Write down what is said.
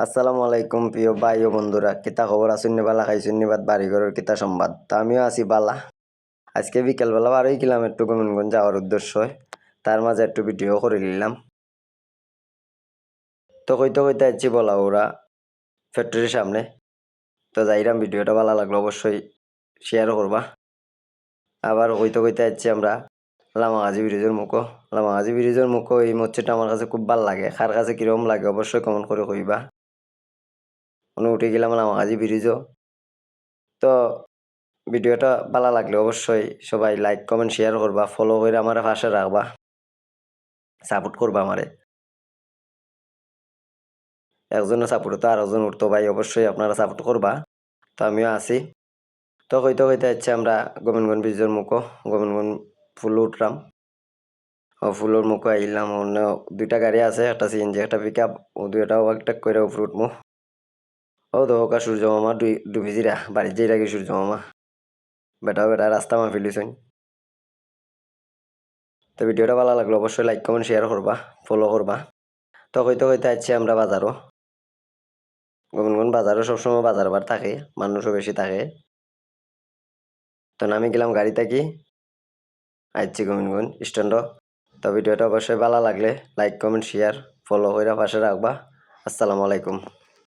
আসসালামু আলাইকুম প্রিয় ভাই ও বন্ধুরা, কিতা খবর আছেন? বালা খাইছেন বাদ বাড়িঘরের কিতা সংবাদ? তা আমিও আছি বালা। আজকে বিকেলবেলা বারোই গেলাম একটু গোবিন্দগঞ্জ যাওয়ার উদ্দেশ্য, তার মাঝে একটু ভিডিও করে নিলাম। তো কইতে কইতে যাচ্ছি বলা ওরা ফ্যাক্টরির সামনে। তো যাইরাম, ভিডিওটা ভালো লাগলো অবশ্যই শেয়ার করবা। আবার কইতে কইতে যাচ্ছি আমরা লামাগাজি ব্রিজের মুখো। লামাগাজি ব্রিজের মুখো এই মসজিদটা আমার কাছে খুব ভালো লাগে। কার কাছে কিরকম লাগে অবশ্যই কমেন্ট করে কইবা। উঠে গেলাম লামাগাজি ব্রিজও। তো ভিডিওটা ভালো লাগলে অবশ্যই সবাই লাইক কমেন্ট শেয়ার করবা, ফলো করে আমার পাশে রাখবা, সাপোর্ট করবা আমারে। একজনে সাপোর্ট তো আর একজন উঠতো ভাই, অবশ্যই আপনারা সাপোর্ট করবা। তো আমিও আছি। তো কইতে কইতে যাচ্ছে আমরা গোবিন্দগঞ্জ ব্রিজের মুখো। গোবিন্দগঞ্জ ফুল উঠলাম, ফুলের মুখো আইলাম। অন্য দুইটা গাড়ি আছে, একটা সিএনজি একটা পিক আপ। ও দুইটা ওয়াকটাক করে উপরে উঠবো। ও দোকা সূর্য মামা ডুবিজিরা বাড়ির যেই রাখি সূর্য মামা বেটা বেটা রাস্তা মা ফেলিছই। তো ভিডিওটা ভালো লাগলো অবশ্যই লাইক কমেন্ট শেয়ার করবা, ফলো করবা। তো কইতে কইতে আসছি আমরা বাজারও। গোবিন্দগঞ্জ বাজারও সবসময় বাজার বার থাকে, মানুষও বেশি থাকে। তো নামি গেলাম গাড়ি থাকি, আসছি গোবিন্দগঞ্জ স্ট্যান্ড। তো ভিডিওটা অবশ্যই ভালো লাগলে লাইক কমেন্ট শেয়ার ফলো করে পাশে রাখবা। আসসালামু আলাইকুম।